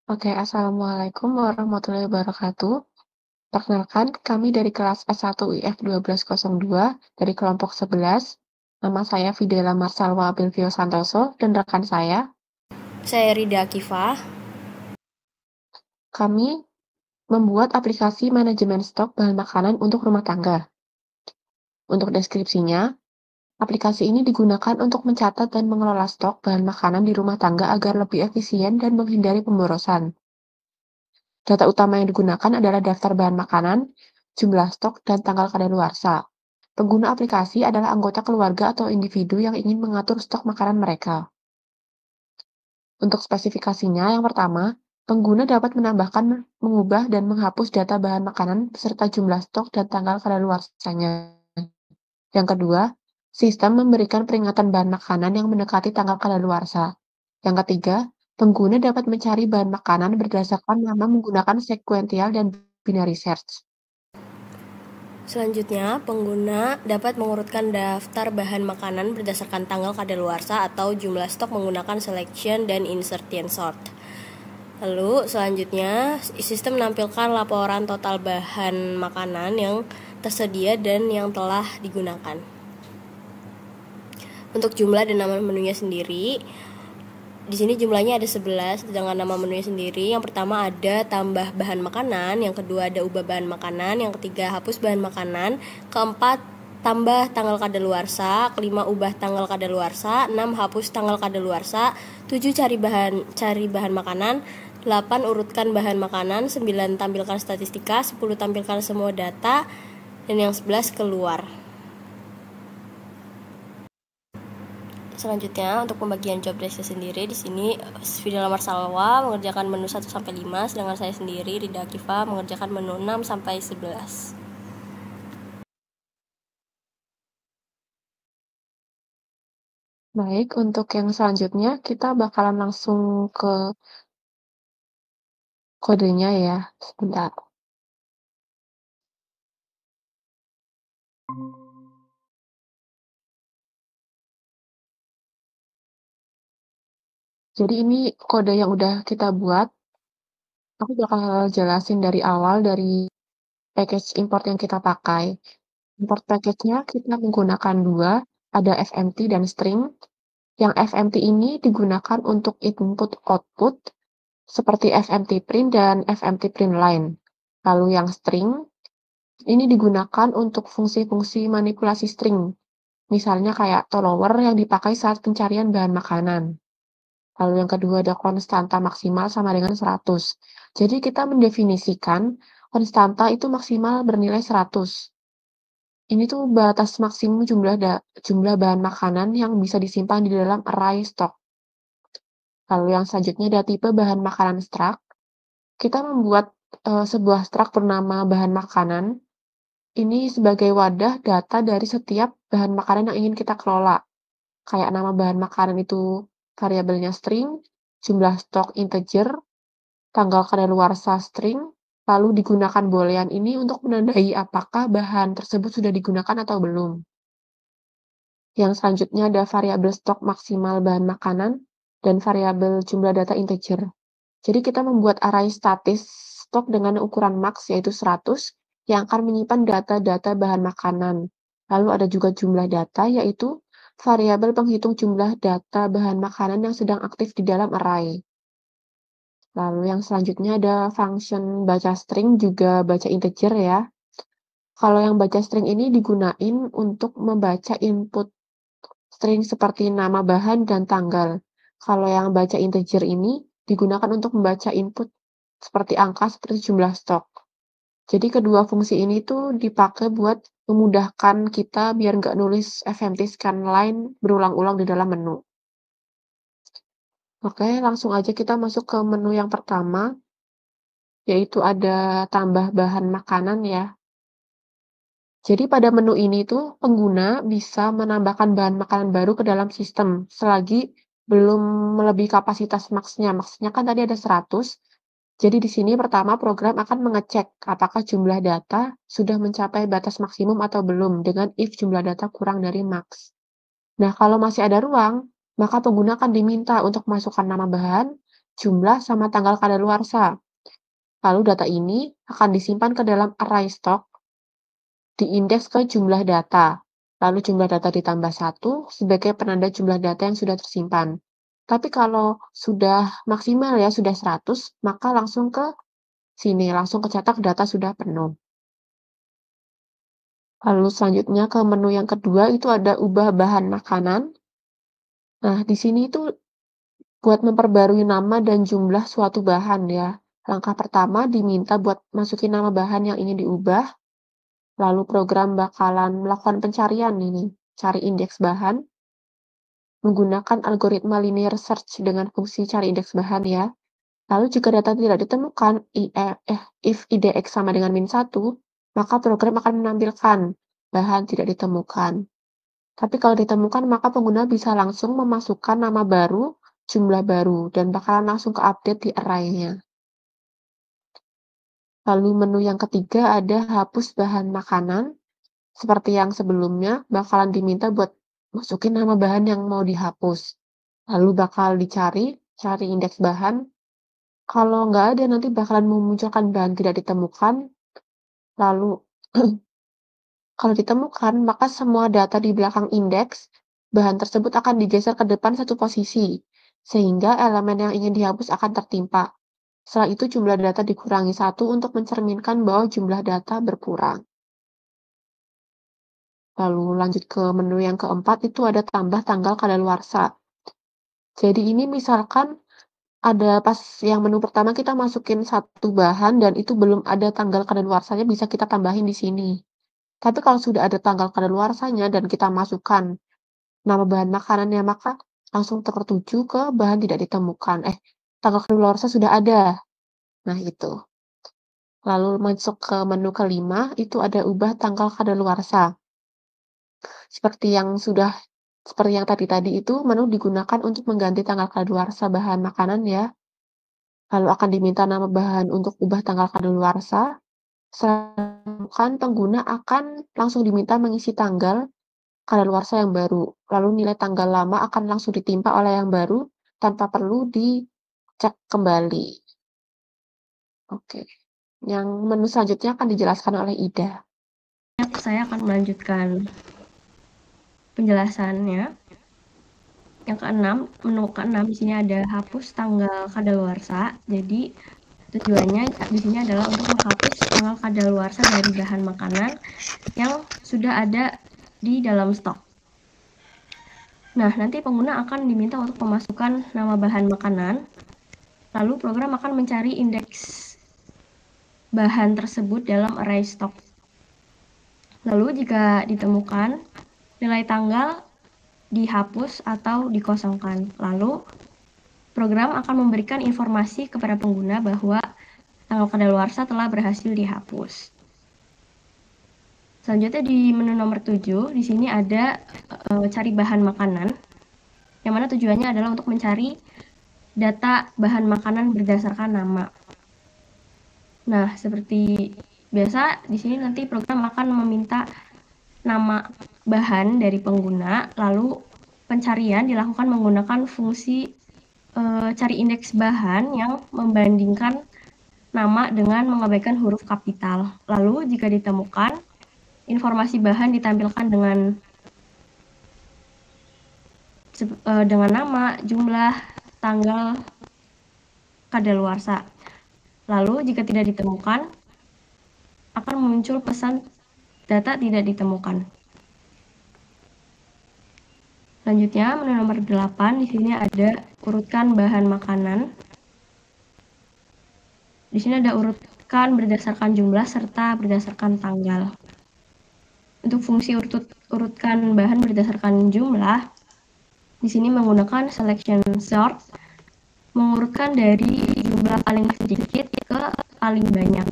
Oke, Assalamualaikum warahmatullahi wabarakatuh. Perkenalkan, kami dari kelas S1 IF 1202 dari kelompok 11. Nama saya Fidela Marsalwa Bilvio Santoso dan rekan saya. Saya Rida Akifah. Kami membuat aplikasi manajemen stok bahan makanan untuk rumah tangga. Untuk deskripsinya, aplikasi ini digunakan untuk mencatat dan mengelola stok bahan makanan di rumah tangga agar lebih efisien dan menghindari pemborosan. Data utama yang digunakan adalah daftar bahan makanan, jumlah stok, dan tanggal kadaluarsa. Pengguna aplikasi adalah anggota keluarga atau individu yang ingin mengatur stok makanan mereka. Untuk spesifikasinya, yang pertama, pengguna dapat menambahkan, mengubah, dan menghapus data bahan makanan beserta jumlah stok dan tanggal kadaluarsanya. Yang kedua, sistem memberikan peringatan bahan makanan yang mendekati tanggal kadaluarsa. Yang ketiga, pengguna dapat mencari bahan makanan berdasarkan nama menggunakan sekuensial dan binary search. Selanjutnya, pengguna dapat mengurutkan daftar bahan makanan berdasarkan tanggal kadaluarsa atau jumlah stok menggunakan selection dan insertion sort. Lalu selanjutnya, sistem menampilkan laporan total bahan makanan yang tersedia dan yang telah digunakan. Untuk jumlah dan nama menunya sendiri, di sini jumlahnya ada 11 dengan nama menunya sendiri. Yang pertama ada tambah bahan makanan, yang kedua ada ubah bahan makanan, yang ketiga hapus bahan makanan, keempat tambah tanggal kadaluarsa, kelima ubah tanggal kadaluarsa, 6 hapus tanggal kadaluarsa, 7 cari bahan makanan, 8 urutkan bahan makanan, 9 tampilkan statistika, 10 tampilkan semua data, dan yang 11 keluar. Selanjutnya untuk pembagian job desk sendiri, di sini Fidela Marsalwa mengerjakan menu 1 sampai 5, sedangkan saya sendiri Rida Akifah mengerjakan menu 6 sampai 11. Baik, untuk yang selanjutnya kita bakalan langsung ke kodenya ya. Sebentar. Jadi ini kode yang udah kita buat. Aku bakal jelasin dari awal dari package import yang kita pakai. Import package-nya kita menggunakan dua, ada fmt dan string. Yang fmt ini digunakan untuk input-output seperti fmt print dan fmt print line. Lalu yang string ini digunakan untuk fungsi-fungsi manipulasi string. Misalnya kayak tolower yang dipakai saat pencarian bahan makanan. Lalu yang kedua ada konstanta maksimal sama dengan 100. Jadi kita mendefinisikan konstanta itu maksimal bernilai 100. Ini tuh batas maksimum jumlah bahan makanan yang bisa disimpan di dalam array stok. Lalu yang selanjutnya ada tipe bahan makanan struct. Kita membuat sebuah struct bernama bahan makanan. Ini sebagai wadah data dari setiap bahan makanan yang ingin kita kelola. Kayak nama bahan makanan itu variabelnya string, jumlah stok integer, tanggal kadaluarsa string, lalu digunakan boolean ini untuk menandai apakah bahan tersebut sudah digunakan atau belum. Yang selanjutnya ada variabel stok maksimal bahan makanan dan variabel jumlah data integer. Jadi kita membuat array statis stok dengan ukuran max yaitu 100 yang akan menyimpan data-data bahan makanan. Lalu ada juga jumlah data yaitu variabel penghitung jumlah data bahan makanan yang sedang aktif di dalam array. Lalu yang selanjutnya ada function baca string juga baca integer ya. Kalau yang baca string ini digunain untuk membaca input string seperti nama bahan dan tanggal. Kalau yang baca integer ini digunakan untuk membaca input seperti angka seperti jumlah stok. Jadi kedua fungsi ini tuh dipakai buat memudahkan kita biar nggak nulis fmt scan line berulang-ulang di dalam menu. Oke, langsung aja kita masuk ke menu yang pertama, yaitu ada tambah bahan makanan ya. Jadi pada menu ini tuh pengguna bisa menambahkan bahan makanan baru ke dalam sistem selagi belum melebihi kapasitas max-nya. Maksudnya kan tadi ada 100. Jadi di sini pertama program akan mengecek apakah jumlah data sudah mencapai batas maksimum atau belum dengan if jumlah data kurang dari max. Nah, kalau masih ada ruang, maka pengguna akan diminta untuk masukkan nama bahan jumlah sama tanggal kadaluarsa. Lalu data ini akan disimpan ke dalam array stock, diindeks ke jumlah data. Lalu jumlah data ditambah 1 sebagai penanda jumlah data yang sudah tersimpan. Tapi kalau sudah maksimal ya, sudah 100, maka langsung ke sini, langsung kecetak data sudah penuh. Lalu selanjutnya ke menu yang kedua itu ada ubah bahan makanan. Nah, di sini itu buat memperbarui nama dan jumlah suatu bahan ya. Langkah pertama diminta buat masukin nama bahan yang ingin diubah. Lalu program bakalan melakukan pencarian ini, cari indeks bahan, menggunakan algoritma linear search dengan fungsi cari indeks bahan ya. Lalu jika data tidak ditemukan, if IDX sama dengan -1, maka program akan menampilkan bahan tidak ditemukan. Tapi kalau ditemukan, maka pengguna bisa langsung memasukkan nama baru, jumlah baru, dan bakalan langsung ke-update di array-nya. Lalu menu yang ketiga ada hapus bahan makanan. Seperti yang sebelumnya, bakalan diminta buat masukin nama bahan yang mau dihapus. Lalu bakal cari indeks bahan. Kalau nggak ada, nanti bakalan memunculkan bahan tidak ditemukan. Lalu, kalau ditemukan, maka semua data di belakang indeks bahan tersebut akan digeser ke depan satu posisi, sehingga elemen yang ingin dihapus akan tertimpa. Setelah itu jumlah data dikurangi 1 untuk mencerminkan bahwa jumlah data berkurang. Lalu lanjut ke menu yang keempat, itu ada tambah tanggal kadaluarsa. Jadi ini misalkan ada pas yang menu pertama kita masukin satu bahan dan itu belum ada tanggal kadaluarsanya, bisa kita tambahin di sini. Tapi kalau sudah ada tanggal kadaluarsanya dan kita masukkan nama bahan makanannya, maka langsung tertuju ke bahan tidak ditemukan. Tanggal kadaluarsa sudah ada. Nah, itu. Lalu masuk ke menu kelima, itu ada ubah tanggal kadaluarsa. Seperti yang tadi itu, menu digunakan untuk mengganti tanggal kadaluarsa bahan makanan ya. Lalu akan diminta nama bahan untuk ubah tanggal kadaluarsa. Selanjutnya pengguna akan langsung diminta mengisi tanggal kadaluarsa yang baru. Lalu nilai tanggal lama akan langsung ditimpa oleh yang baru tanpa perlu dicek kembali. Oke. Yang menu selanjutnya akan dijelaskan oleh Ida. Saya akan melanjutkan penjelasannya. Yang keenam, menu keenam di sini ada hapus tanggal kadaluarsa. Jadi tujuannya di sini adalah untuk menghapus tanggal kadaluarsa dari bahan makanan yang sudah ada di dalam stok. Nah, nanti pengguna akan diminta untuk memasukkan nama bahan makanan, lalu program akan mencari indeks bahan tersebut dalam array stok. Lalu jika ditemukan, nilai tanggal dihapus atau dikosongkan. Lalu program akan memberikan informasi kepada pengguna bahwa tanggal kadaluarsa telah berhasil dihapus. Selanjutnya di menu nomor 7, di sini ada cari bahan makanan, yang mana tujuannya adalah untuk mencari data bahan makanan berdasarkan nama. Nah, seperti biasa, di sini nanti program akan meminta nama bahan dari pengguna, lalu pencarian dilakukan menggunakan fungsi cari indeks bahan yang membandingkan nama dengan mengabaikan huruf kapital. Lalu jika ditemukan, informasi bahan ditampilkan dengan nama, jumlah, tanggal kadaluarsa. Lalu jika tidak ditemukan, akan muncul pesan data tidak ditemukan. Selanjutnya, menu nomor 8, di sini ada urutkan bahan makanan. Di sini ada urutkan berdasarkan jumlah serta berdasarkan tanggal. Untuk fungsi urutkan bahan berdasarkan jumlah, di sini menggunakan selection sort, mengurutkan dari jumlah paling sedikit ke paling banyak.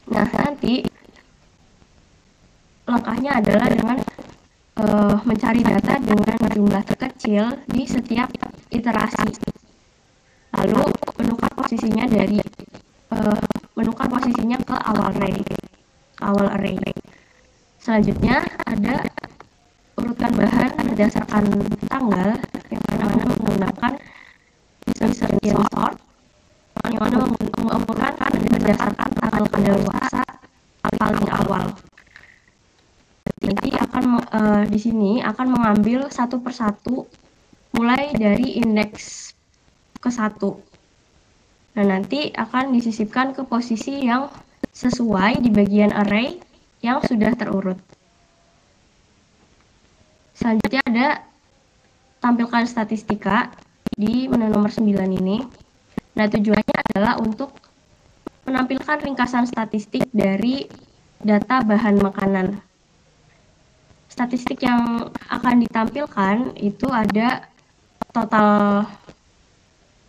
Nah, nanti langkahnya adalah dengan mencari data dengan jumlah terkecil di setiap iterasi. Lalu menukar posisinya ke awal array. Selanjutnya ada urutkan menyisipkan bahan berdasarkan tanggal yang mana menggunakan insertion sort yang mana mengumpulkan berdasarkan tanggal kadaluarsa paling awal. Nanti akan di sini akan mengambil satu persatu mulai dari indeks ke-1. Nah, nanti akan disisipkan ke posisi yang sesuai di bagian array yang sudah terurut. Selanjutnya ada tampilkan statistika di menu nomor 9 ini. Nah, tujuannya adalah untuk menampilkan ringkasan statistik dari data bahan makanan. Statistik yang akan ditampilkan itu ada total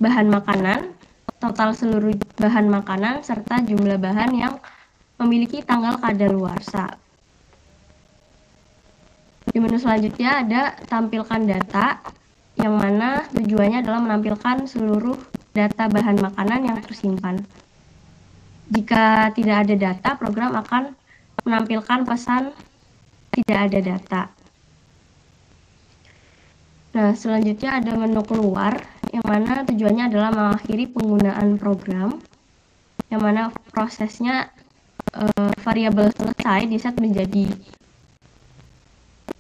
bahan makanan, total seluruh bahan makanan, serta jumlah bahan yang memiliki tanggal kadaluarsa. Di menu selanjutnya ada tampilkan data, yang mana tujuannya adalah menampilkan seluruh data bahan makanan yang tersimpan. Jika tidak ada data, program akan menampilkan pesan tidak ada data. Nah, selanjutnya ada menu keluar, yang mana tujuannya adalah mengakhiri penggunaan program, yang mana prosesnya variabel selesai diset menjadi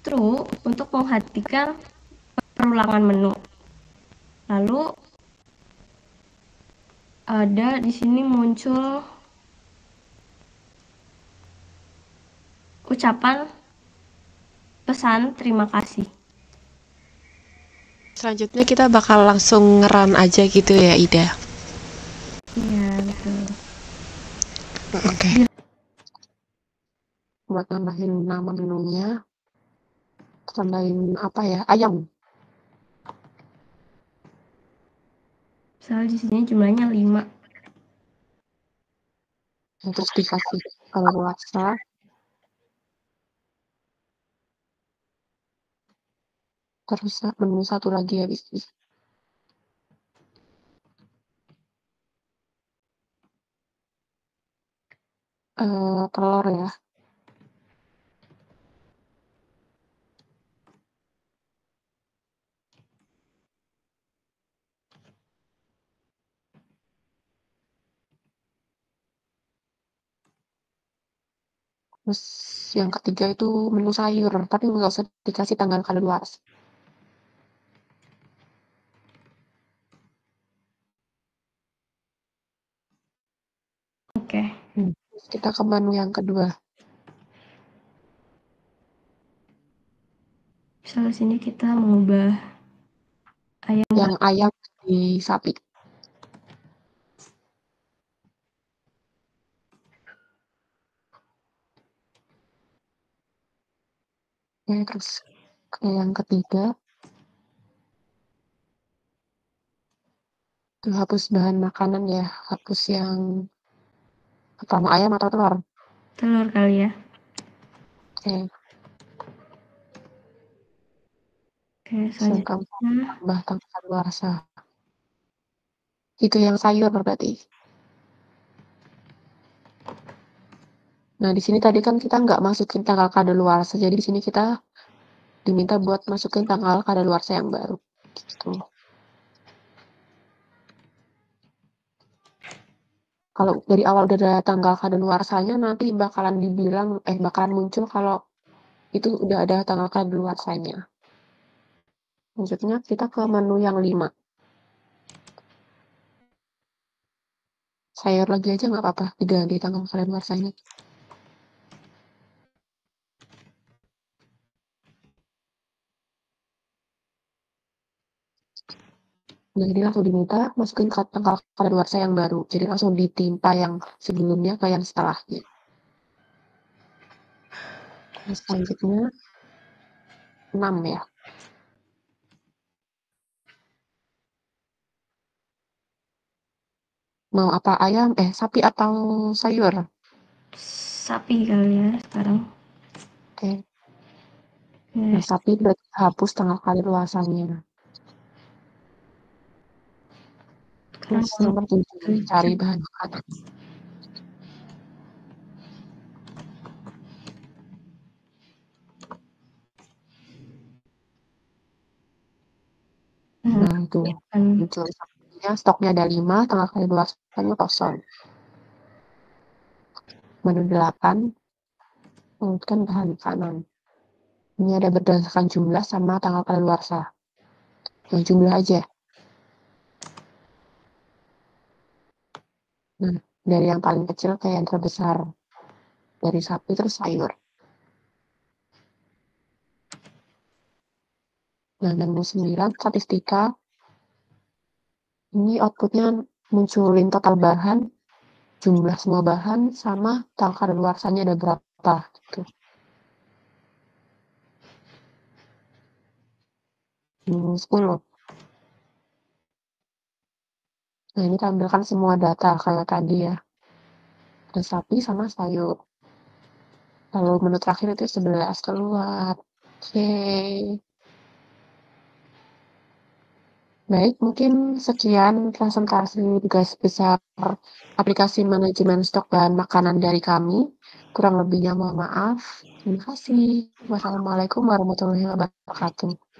true untuk menghentikan perulangan menu. Lalu ada di sini muncul ucapan pesan terima kasih. Selanjutnya kita bakal langsung nge-run aja gitu ya, Ida? Iya, betul. Oke. Buat nambahin nama menunya, tambahin apa ya? Ayam. Misalnya di sini jumlahnya 5. Terus dikasih kadaluarsa. Terus menu satu lagi habis ini. Telur ya. Terus yang ketiga itu menu sayur, tapi nggak usah dikasih tanggal kadaluarsa. Oke. Terus kita ke menu yang kedua. Misalnya sini kita mengubah ayam. Yang ayam di sapi. Oke, terus ke yang ketiga. Itu hapus bahan makanan ya. Hapus yang apa, mau ayam atau telur? Telur kali ya. Oke. Oke, selanjutnya Tambah tanggal kadaluarsa. Itu yang sayur berarti. Nah, di sini tadi kan kita nggak masukin tanggal kadaluarsa, jadi di sini kita diminta buat masukin tanggal kadaluarsa yang baru. Gitu. Kalau dari awal udah ada tanggal kadaluarsanya, nanti bakalan muncul kalau itu udah ada tanggal kadaluarsanya. Selanjutnya kita ke menu yang 5. Sayur lagi aja nggak apa-apa, diganti tanggal kadaluarsanya. Nah, jadi langsung diminta masukin tanggal kadaluarsa yang baru. Jadi langsung ditimpa yang sebelumnya ke yang setelahnya. Terus selanjutnya 6 ya. Mau apa, ayam? Sapi atau sayur? sapi kali ya sekarang. Oke. Yes. Nah, sapi berarti hapus tanggal kadaluarsanya. Terus nomor 7, cari bahan makanan. tuh muncul stoknya ada 5, tanggal kadaluarsanya kosong. Menu 8, urutkan bahan makanan. Ini ada berdasarkan jumlah sama tanggal kadaluarsa. Yang jumlah aja. Nah, dari yang paling kecil ke yang terbesar. Dari sapi terus sayur. Nah, menu 9, statistika. Ini outputnya munculin total bahan, jumlah semua bahan, sama tanggal kadaluarsanya ada berapa. Gitu. Menu 10. Nah, ini tampilkan semua data kayak tadi ya. Ada sapi sama sayur. Lalu menu terakhir itu 11 keluar. Oke. Baik, mungkin sekian presentasi tugas besar aplikasi manajemen stok bahan makanan dari kami. Kurang lebihnya mohon maaf. Terima kasih. Wassalamualaikum warahmatullahi wabarakatuh.